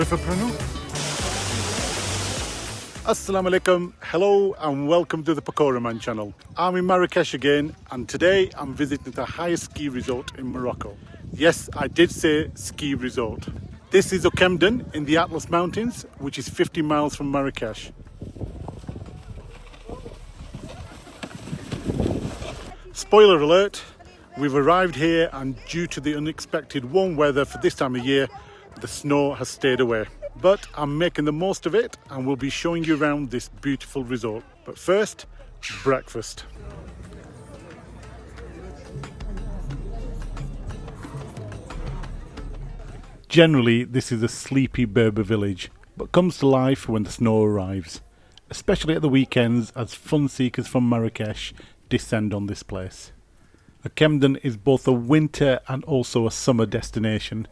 Pranu. Assalamu alaikum, hello and welcome to the Oukaïmeden channel. I'm in Marrakech again and today I'm visiting the highest ski resort in Morocco. Yes, I did say ski resort. This is Oukaimeden in the Atlas Mountains, which is 50 miles from Marrakech. Spoiler alert, we've arrived here and due to the unexpected warm weather for this time of year, the snow has stayed away. But I'm making the most of it and will be showing you around this beautiful resort. But first, breakfast. Generally, this is a sleepy Berber village, but comes to life when the snow arrives, especially at the weekends as fun seekers from Marrakech descend on this place. Oukaimeden is both a winter and also a summer destination,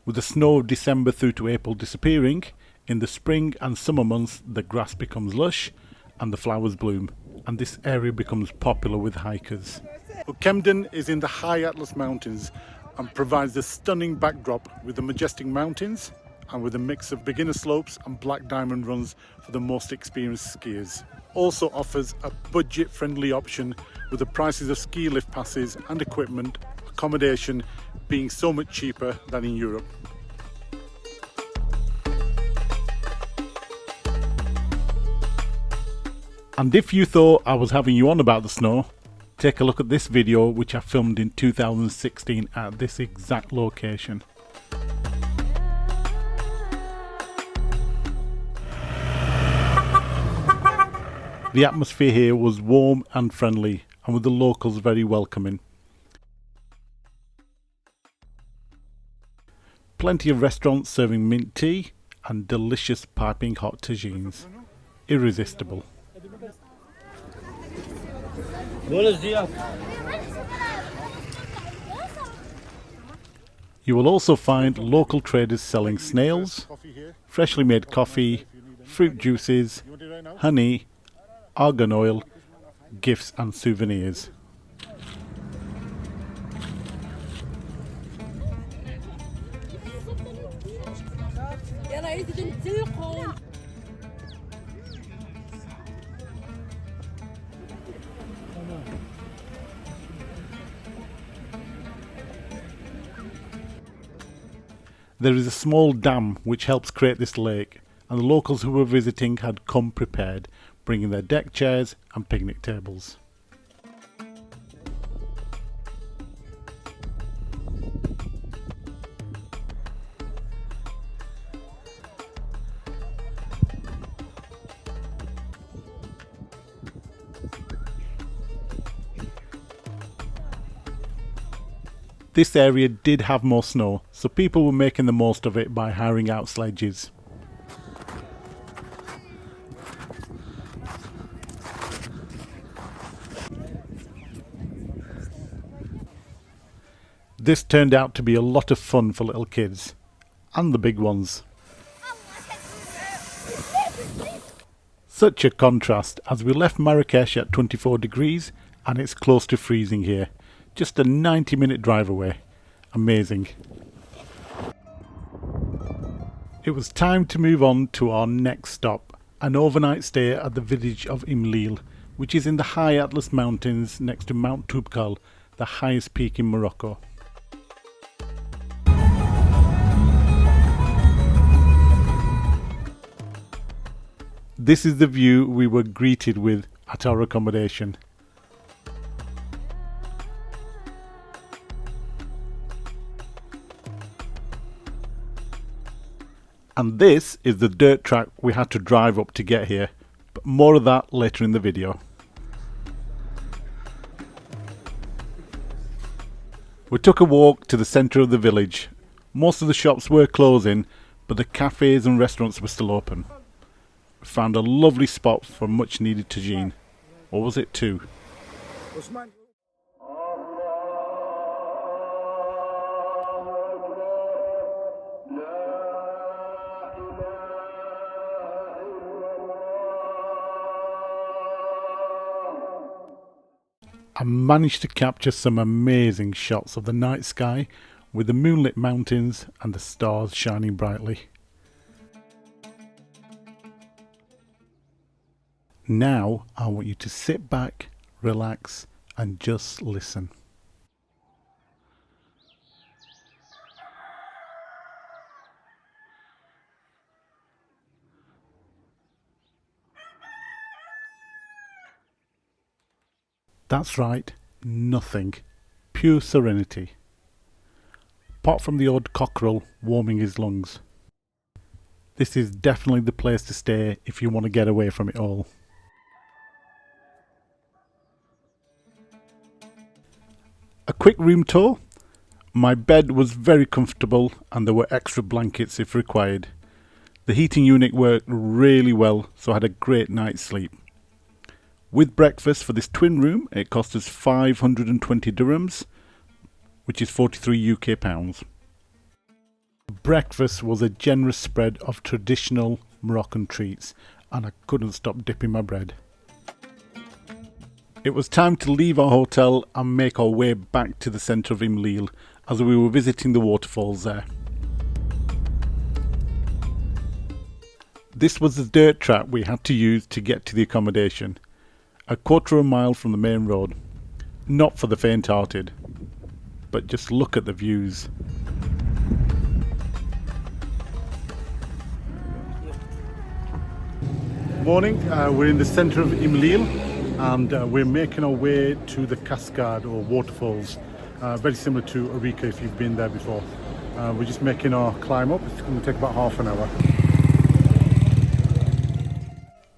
with the snow of December through to April disappearing. In the spring and summer months the grass becomes lush and the flowers bloom, and this area becomes popular with hikers. Oukaimeden is in the high Atlas Mountains and provides a stunning backdrop with the majestic mountains and with a mix of beginner slopes and black diamond runs for the most experienced skiers. Also offers a budget friendly option with the prices of ski lift passes and equipment, accommodation being so much cheaper than in Europe. And if you thought I was having you on about the snow, take a look at this video which I filmed in 2016 at this exact location. The atmosphere here was warm and friendly, and with the locals very welcoming. Plenty of restaurants serving mint tea and delicious piping hot tagines. Irresistible. You will also find local traders selling snails, freshly made coffee, fruit juices, honey, argan oil, gifts and souvenirs. There is a small dam which helps create this lake, and the locals who were visiting had come prepared, bringing their deck chairs and picnic tables. This area did have more snow, so people were making the most of it by hiring out sledges. This turned out to be a lot of fun for little kids, and the big ones. Such a contrast as we left Marrakech at 24 degrees and it's close to freezing here. Just a 90-minute drive away. Amazing. It was time to move on to our next stop, an overnight stay at the village of Imlil, which is in the high Atlas Mountains next to Mount Toubkal, the highest peak in Morocco. This is the view we were greeted with at our accommodation. And this is the dirt track we had to drive up to get here, but more of that later in the video. We took a walk to the centre of the village. Most of the shops were closing, but the cafes and restaurants were still open. We found a lovely spot for much needed tagine. Or was it two? I managed to capture some amazing shots of the night sky with the moonlit mountains and the stars shining brightly. Now I want you to sit back, relax and just listen. That's right, nothing. Pure serenity. Apart from the odd cockerel warming his lungs. This is definitely the place to stay if you want to get away from it all. A quick room tour. My bed was very comfortable and there were extra blankets if required. The heating unit worked really well, so I had a great night's sleep. With breakfast for this twin room, it cost us 520 dirhams, which is 43 UK pounds. Breakfast was a generous spread of traditional Moroccan treats, and I couldn't stop dipping my bread. It was time to leave our hotel and make our way back to the centre of Imlil, as we were visiting the waterfalls there. This was the dirt track we had to use to get to the accommodation, a quarter of a mile from the main road. Not for the faint-hearted, but just look at the views. Morning, we're in the centre of Imlil and we're making our way to the cascade or waterfalls, very similar to Ourikha if you've been there before. We're just making our climb up. It's going to take about half an hour.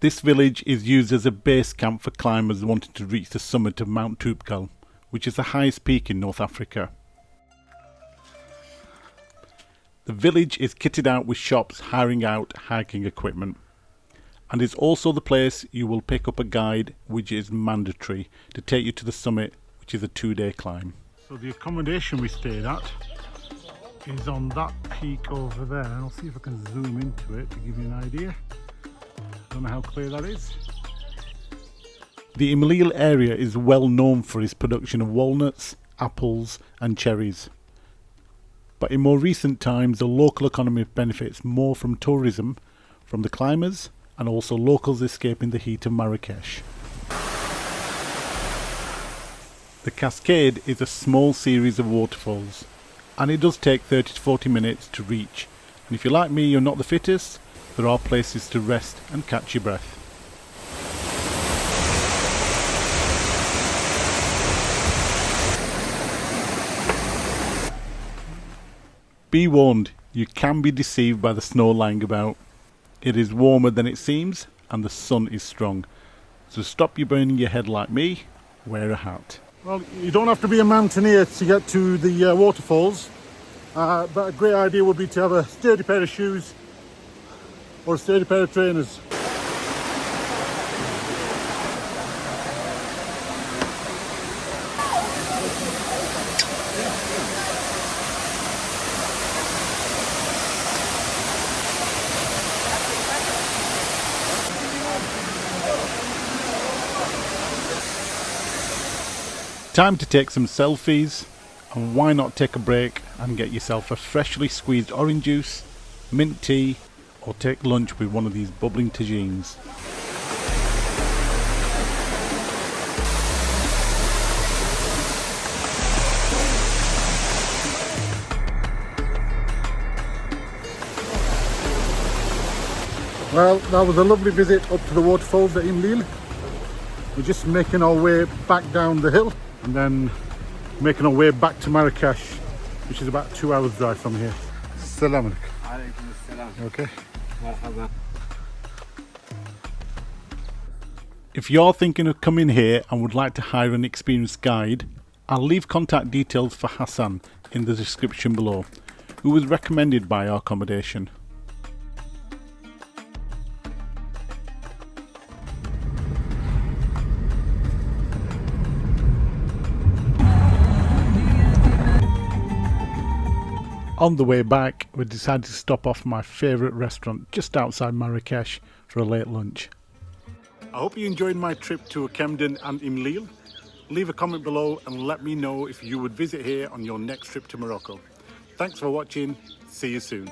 This village is used as a base camp for climbers wanting to reach the summit of Mount Toubkal, which is the highest peak in North Africa. The village is kitted out with shops hiring out hiking equipment, and is also the place you will pick up a guide, which is mandatory, to take you to the summit, which is a 2-day climb. So the accommodation we stayed at is on that peak over there, and I'll see if I can zoom into it to give you an idea. Don't know how clear that is. The Imlil area is well known for its production of walnuts, apples and cherries. But in more recent times the local economy benefits more from tourism, from the climbers and also locals escaping the heat of Marrakech. The cascade is a small series of waterfalls and it does take 30 to 40 minutes to reach, and if you're like me, you're not the fittest, there are places to rest and catch your breath. Be warned, you can be deceived by the snow lying about. It is warmer than it seems and the sun is strong. So stop you burning your head like me, wear a hat. Well, you don't have to be a mountaineer to get to the waterfalls, but a great idea would be to have a sturdy pair of shoes or a sturdy pair of trainers. Time to take some selfies, and why not take a break and get yourself a freshly squeezed orange juice, mint tea, or take lunch with one of these bubbling tagines. Well, that was a lovely visit up to the waterfalls at Imlil. We're just making our way back down the hill and then making our way back to Marrakech, which is about 2 hours drive from here. Assalamu alaikum. Okay. If you're thinking of coming here and would like to hire an experienced guide, I'll leave contact details for Hassan in the description below, who was recommended by our accommodation. On the way back, we decided to stop off my favourite restaurant just outside Marrakech for a late lunch. I hope you enjoyed my trip to Oukaimeden and Imlil. Leave a comment below and let me know if you would visit here on your next trip to Morocco. Thanks for watching, see you soon.